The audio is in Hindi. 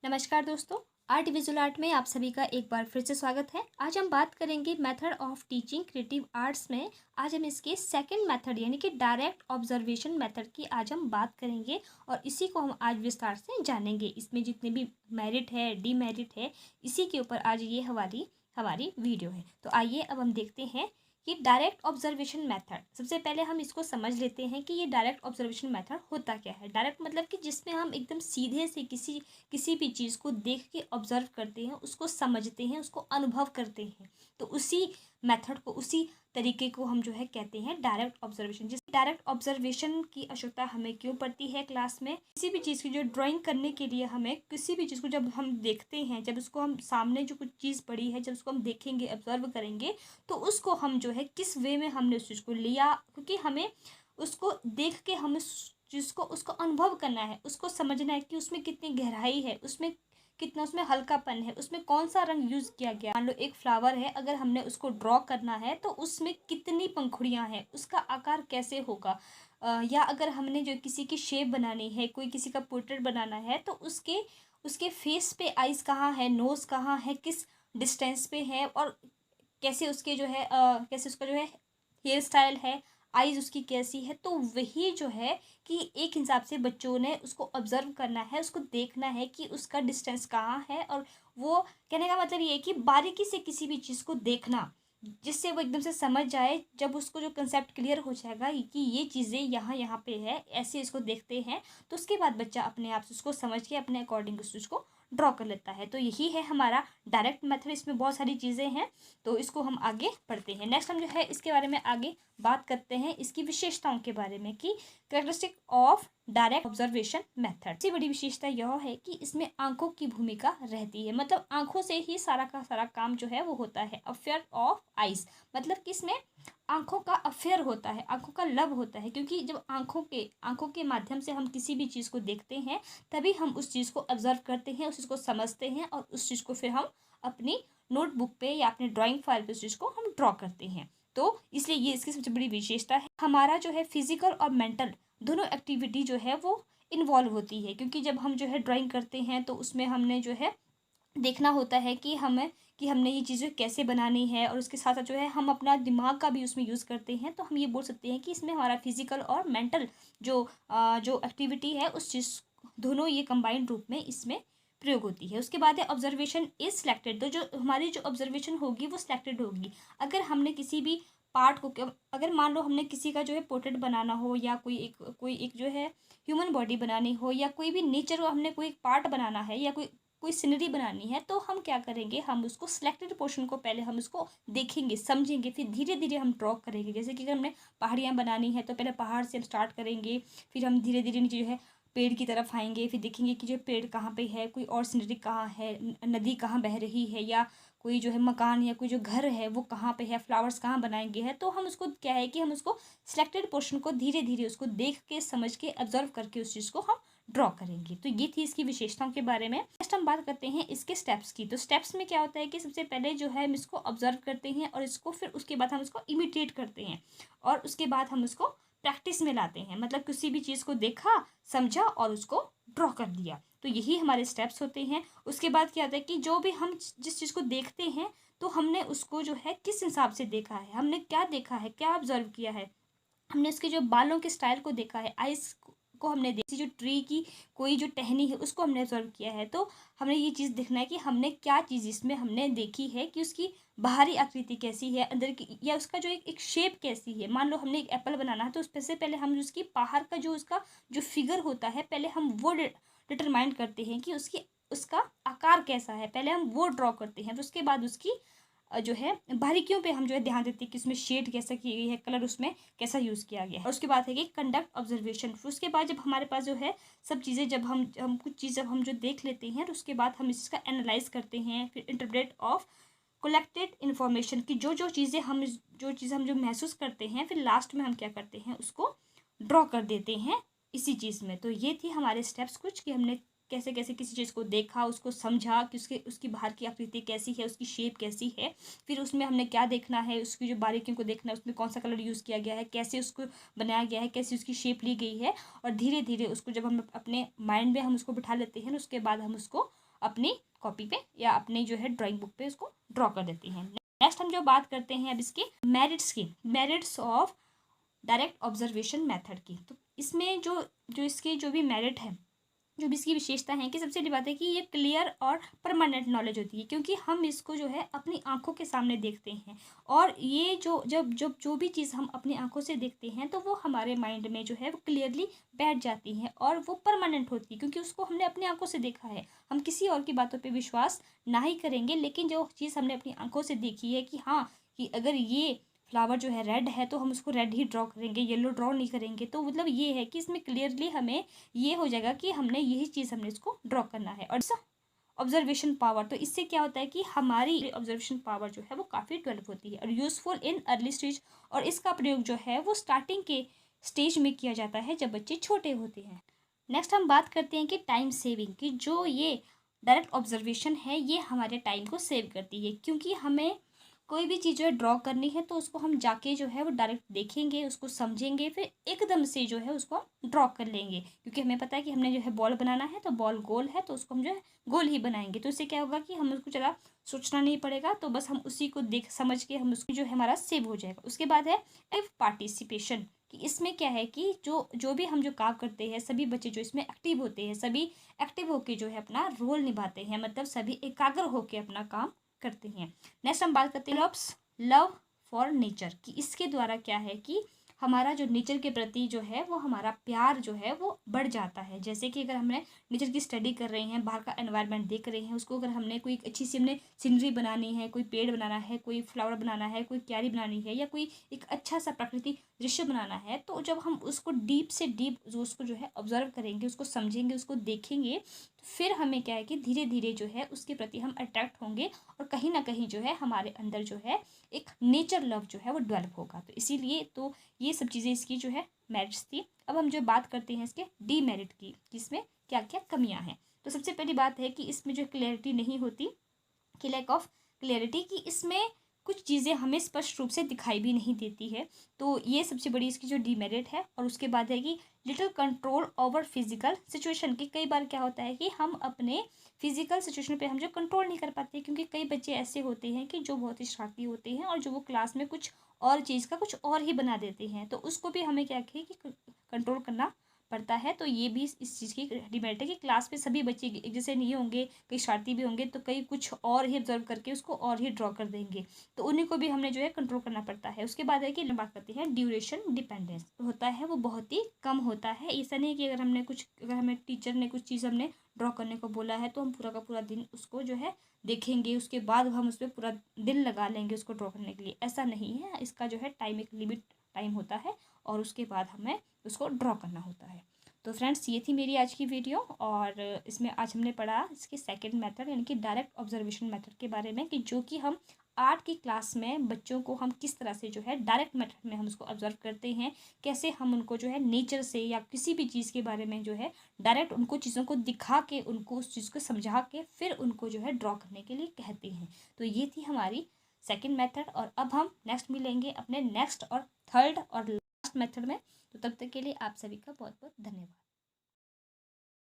नमस्कार दोस्तों, आर्ट विजुअल आर्ट में आप सभी का एक बार फिर से स्वागत है। आज हम बात करेंगे method of teaching creative arts में। आज हम इसके सेकंड मेथड यानी कि डायरेक्ट ऑब्जर्वेशन मेथड की आज हम बात करेंगे और इसी को हम आज विस्तार से जानेंगे। इसमें जितने भी मेरिट है, डीमेरिट है, इसी के ऊपर आज ये हमारी वीडियो है। तो आइए अब हम देखते हैं कि डायरेक्ट ऑब्जर्वेशन मेथड। सबसे पहले हम इसको समझ लेते हैं कि ये डायरेक्ट ऑब्जर्वेशन मेथड होता क्या है। डायरेक्ट मतलब कि जिसमें हम एकदम सीधे से किसी भी चीज़ को देख के ऑब्जर्व करते हैं, उसको समझते हैं, उसको अनुभव करते हैं। तो उसी मेथड को, उसी तरीके को हम जो है कहते हैं डायरेक्ट ऑब्जर्वेशन। जिस डायरेक्ट ऑब्जर्वेशन की आवश्यकता हमें क्यों पड़ती है क्लास में, किसी भी चीज़ की जो ड्राइंग करने के लिए हमें किसी भी चीज़ को जब हम देखते हैं, जब उसको हम सामने जो कुछ चीज़ पड़ी है, जब उसको हम देखेंगे, ऑब्जर्व करेंगे, तो उसको हम जो है किस वे में हमने उस चीज़ को लिया, क्योंकि हमें उसको देख के हमें जिसको उसको अनुभव करना है, उसको समझना है कि उसमें कितनी गहराई है, उसमें कितना, उसमें हल्कापन है, उसमें कौन सा रंग यूज़ किया गया। मान लो एक फ्लावर है, अगर हमने उसको ड्रॉ करना है तो उसमें कितनी पंखुड़ियाँ हैं, उसका आकार कैसे होगा। या अगर हमने जो किसी की शेप बनानी है, कोई किसी का पोर्ट्रेट बनाना है, तो उसके उसके फेस पे आइज़ कहाँ है, नोज़ कहाँ है, किस डिस्टेंस पे है, और कैसे उसके जो है कैसे उसका जो है हेयर स्टाइल है, आईज उसकी कैसी है। तो वही जो है कि एक हिसाब से बच्चों ने उसको ऑब्जर्व करना है, उसको देखना है कि उसका डिस्टेंस कहाँ है। और वो कहने का मतलब ये है कि बारीकी से किसी भी चीज़ को देखना, जिससे वो एकदम से समझ जाए। जब उसको जो कंसेप्ट क्लियर हो जाएगा कि ये चीज़ें यहाँ यहाँ पे है, ऐसे इसको देखते हैं, तो उसके बाद बच्चा अपने आप से उसको समझ के अपने अकॉर्डिंग उस चीज़ को ड्रॉ कर लेता है। तो यही है हमारा डायरेक्ट मेथड। इसमें बहुत सारी चीज़ें हैं, तो इसको हम आगे पढ़ते हैं। नेक्स्ट हम जो है इसके बारे में आगे बात करते हैं, इसकी विशेषताओं के बारे में कि characteristic of direct observation method. सबसे बड़ी विशेषता यह है कि इसमें आंखों की भूमिका रहती है। मतलब आंखों से ही सारा का सारा काम जो है वो होता है। अफेयर ऑफ आइज मतलब कि इसमें आंखों का अफेयर होता है, आंखों का लब होता है। क्योंकि जब आंखों के माध्यम से हम किसी भी चीज़ को देखते हैं, तभी हम उस चीज़ को ऑब्जर्व करते हैं, उस चीज़ को समझते हैं, और उस चीज़ को फिर हम अपनी नोटबुक पे या अपने ड्राइंग फाइल पे उस चीज़ को हम ड्रॉ करते हैं। तो इसलिए ये इसकी सबसे बड़ी विशेषता है। हमारा जो है फिजिकल और मेंटल दोनों एक्टिविटी जो है वो इन्वॉल्व होती है। क्योंकि जब हम जो है ड्राइंग करते हैं, तो उसमें हमने जो है देखना होता है कि हमने ये चीज़ें कैसे बनानी है, और उसके साथ साथ जो है हम अपना दिमाग का भी उसमें यूज़ करते हैं। तो हम ये बोल सकते हैं कि इसमें हमारा फिजिकल और मेंटल जो एक्टिविटी है, उस चीज़ दोनों ये कंबाइंड रूप में इसमें प्रयोग होती है। उसके बाद है ऑब्जर्वेशन इज सिलेक्टेड। तो जो हमारी जो ऑब्जर्वेशन होगी वो सिलेक्टेड होगी। अगर हमने किसी भी पार्ट को, अगर मान लो हमने किसी का जो है पोर्ट्रेट बनाना हो, या कोई एक जो है ह्यूमन बॉडी बनानी हो, या कोई भी नेचर को हमने कोई एक पार्ट बनाना है, या कोई सीनरी बनानी है, तो हम क्या करेंगे, हम उसको सिलेक्टेड पोर्शन को पहले हम उसको देखेंगे, समझेंगे, फिर धीरे धीरे हम ड्रॉ करेंगे। जैसे कि अगर हमने पहाड़ियाँ बनानी है, तो पहले पहाड़ से हम स्टार्ट करेंगे, फिर हम धीरे धीरे नीचे जो है पेड़ की तरफ आएंगे, फिर देखेंगे कि जो पेड़ कहाँ पे है, कोई और सीनरी कहाँ है, नदी कहाँ बह रही है, या कोई जो है मकान या कोई जो घर है वो कहाँ पे है, फ्लावर्स कहाँ बनाएंगे हैं। तो हम उसको क्या है कि हम उसको सिलेक्टेड पोर्शन को धीरे धीरे उसको देख के, समझ के, ऑब्जर्व करके उस चीज़ को हम ड्रॉ करेंगे। तो ये थी इसकी विशेषताओं के बारे में। नेक्स्ट हम बात करते हैं इसके स्टेप्स की। तो स्टेप्स में क्या होता है कि सबसे पहले जो है हम इसको ऑब्जर्व करते हैं, और इसको फिर उसके बाद हम इसको इमिटेट करते हैं, और उसके बाद हम उसको प्रैक्टिस में लाते हैं। मतलब किसी भी चीज़ को देखा, समझा और उसको ड्रॉ कर दिया। तो यही हमारे स्टेप्स होते हैं। उसके बाद क्या होता है कि जो भी हम जिस चीज़ को देखते हैं, तो हमने उसको जो है किस हिसाब से देखा है, हमने क्या देखा है, क्या ऑब्जर्व किया है, हमने उसके जो बालों के स्टाइल को देखा है, आइस को हमने देखी, जो ट्री की कोई जो टहनी है उसको हमने ऑब्जर्व किया है। तो हमने ये चीज़ देखना है कि हमने क्या चीज़ इसमें हमने देखी है, कि उसकी बाहरी आकृति कैसी है, अंदर की, या उसका जो एक शेप कैसी है। मान लो हमने एक एप्पल बनाना है, तो उस पर से पहले हम उसकी बाहर का जो उसका जो फिगर होता है, पहले हम वो डिटरमाइन करते हैं कि उसका आकार कैसा है, पहले हम वो ड्रॉ करते हैं। तो उसके बाद उसकी जो है बारीकियों पे हम जो है ध्यान देते हैं कि उसमें शेड कैसा की गई है, कलर उसमें कैसा यूज़ किया गया है। और उसके बाद है कि कंडक्ट ऑब्जर्वेशन। उसके बाद जब हमारे पास जो है सब चीज़ें, जब हम कुछ चीज़ जब हम जो देख लेते हैं, तो उसके बाद हम इसका एनालाइज करते हैं, फिर इंटरप्रेट ऑफ कलेक्टेड इन्फॉर्मेशन की जो चीज़ें हम जो महसूस करते हैं, फिर लास्ट में हम क्या करते हैं, उसको ड्रॉ कर देते हैं इसी चीज़ में। तो ये थी हमारे स्टेप्स कुछ, कि हमने कैसे कैसे किसी चीज़ को देखा, उसको समझा कि उसकी बाहर की आकृति कैसी है, उसकी शेप कैसी है, फिर उसमें हमने क्या देखना है, उसकी जो बारीकियों को देखना है, उसमें कौन सा कलर यूज़ किया गया है, कैसे उसको बनाया गया है, कैसे उसकी शेप ली गई है। और धीरे धीरे उसको जब हम अपने माइंड में हम उसको बिठा लेते हैं, उसके बाद हम उसको अपनी कॉपी पे या अपने जो है ड्राइंग बुक पे उसको ड्रॉ कर देते हैं। नेक्स्ट हम जो बात करते हैं अब इसके merits of direct observation method की। तो इसमें जो इसके जो भी मेरिट है, जो भी इसकी विशेषता है कि सबसे बड़ी बात है कि ये क्लियर और परमानेंट नॉलेज होती है, क्योंकि हम इसको जो है अपनी आंखों के सामने देखते हैं और ये जो भी चीज़ हम अपनी आंखों से देखते हैं तो वो हमारे माइंड में जो है वो क्लियरली बैठ जाती है और वो परमानेंट होती है, क्योंकि उसको हमने अपनी आंखों से देखा है। हम किसी और की बातों पर विश्वास ना ही करेंगे, लेकिन जो चीज़ हमने अपनी आंखों से देखी है कि हाँ, कि अगर ये फ्लावर जो है रेड है तो हम उसको रेड ही ड्रॉ करेंगे, येलो ड्रॉ नहीं करेंगे। तो मतलब ये है कि इसमें क्लियरली हमें ये हो जाएगा कि हमने यही चीज़ हमने इसको ड्रॉ करना है। और ऑब्जर्वेशन पावर, तो इससे क्या होता है कि हमारी ऑब्जर्वेशन पावर जो है वो काफ़ी डेवलप होती है और यूज़फुल इन अर्ली स्टेज। और इसका प्रयोग जो है वो स्टार्टिंग के स्टेज में किया जाता है जब बच्चे छोटे होते हैं। नेक्स्ट हम बात करते हैं कि टाइम सेविंग की। जो ये डायरेक्ट ऑब्जर्वेशन है ये हमारे टाइम को सेव करती है, क्योंकि हमें कोई भी चीज़ जो है ड्रॉ करनी है तो उसको हम जाके जो है वो डायरेक्ट देखेंगे, उसको समझेंगे, फिर एकदम से जो है उसको ड्रॉ कर लेंगे, क्योंकि हमें पता है कि हमने जो है बॉल बनाना है तो बॉल गोल है तो उसको हम जो है गोल ही बनाएंगे। तो इससे क्या होगा कि हम उसको ज़्यादा सोचना नहीं पड़ेगा, तो बस हम उसी को देख समझ के हम उसको जो है हमारा सेव हो जाएगा। उसके बाद है एक्टिव पार्टिसिपेशन, कि इसमें क्या है कि जो भी हम जो काम करते हैं सभी बच्चे जो इसमें एक्टिव होते हैं, सभी एक्टिव होके जो है अपना रोल निभाते हैं, मतलब सभी एकाग्र होके अपना काम करते हैं। नेक्स्ट हम बात करते हैं लव फॉर नेचर, कि इसके द्वारा क्या है कि हमारा जो नेचर के प्रति जो है वो हमारा प्यार जो है वो बढ़ जाता है। जैसे कि अगर हमने नेचर की स्टडी कर रहे हैं, बाहर का एनवायरनमेंट देख रहे हैं, उसको अगर हमने कोई अच्छी सी हमने सीनरी बनानी है, कोई पेड़ बनाना है, कोई फ्लावर बनाना है, कोई क्यारी बनानी है, या कोई एक अच्छा सा प्राकृतिक दृश्य बनाना है, तो जब हम उसको डीप से डीप जो उसको जो है ऑब्जर्व करेंगे, उसको समझेंगे, उसको देखेंगे, फिर हमें क्या है कि धीरे धीरे जो है उसके प्रति हम अट्रैक्ट होंगे और कहीं ना कहीं जो है हमारे अंदर जो है एक नेचर लव जो है वो डेवलप होगा। तो इसीलिए तो ये सब चीज़ें इसकी जो है मेरिट्स थी। अब हम जो बात करते हैं इसके डीमेरिट की, जिसमें क्या क्या कमियां हैं। तो सबसे पहली बात है कि इसमें जो क्लैरिटी नहीं होती, कि लैक ऑफ क्लैरिटी, कि इसमें कुछ चीज़ें हमें स्पष्ट रूप से दिखाई भी नहीं देती है। तो ये सबसे बड़ी इसकी जो डीमेरिट है। और उसके बाद है कि little control over physical situation, की कई बार क्या होता है कि हम अपने फिजिकल सिचुएशन पे हम जो कंट्रोल नहीं कर पाते, क्योंकि कई बच्चे ऐसे होते हैं कि जो बहुत ही शरारती होते हैं और जो वो क्लास में कुछ और चीज़ का कुछ और ही बना देते हैं, तो उसको भी हमें क्या है कि कंट्रोल करना पड़ता है। तो ये भी इस चीज़ की डिमेरिट है कि क्लास में सभी बच्चे एक जैसे नहीं होंगे, कई शरारती भी होंगे, तो कई कुछ और ही ऑब्जर्व करके उसको और ही ड्रॉ कर देंगे, तो उन्हीं को भी हमने जो है कंट्रोल करना पड़ता है। उसके बाद है कि बात करते हैं ड्यूरेशन डिपेंडेंस होता है, वो बहुत ही कम होता है। ऐसा नहीं कि अगर हमें टीचर ने कुछ चीज़ हमने ड्रॉ करने को बोला है तो हम पूरा का पूरा दिन उसको जो है देखेंगे, उसके बाद हम उस पर पूरा दिन लगा लेंगे उसको ड्रॉ करने के लिए, ऐसा नहीं है। इसका जो है टाइम एक लिमिट टाइम होता है और उसके बाद हमें उसको ड्रॉ करना होता है। तो फ्रेंड्स ये थी मेरी आज की वीडियो, और इसमें आज हमने पढ़ा इसके सेकंड मेथड यानी कि डायरेक्ट ऑब्जर्वेशन मेथड के बारे में, कि जो कि हम आर्ट की क्लास में बच्चों को हम किस तरह से जो है डायरेक्ट मेथड में हम उसको ऑब्जर्व करते हैं, कैसे हम उनको जो है नेचर से या किसी भी चीज़ के बारे में जो है डायरेक्ट उनको चीज़ों को दिखा के, उनको उस चीज़ को समझा के फिर उनको जो है ड्रॉ करने के लिए कहते हैं। तो ये थी हमारी सेकेंड मेथड, और अब हम नेक्स्ट मिलेंगे अपने नेक्स्ट और थर्ड और लास्ट मेथड में। तो तब तक के लिए आप सभी का बहुत बहुत धन्यवाद।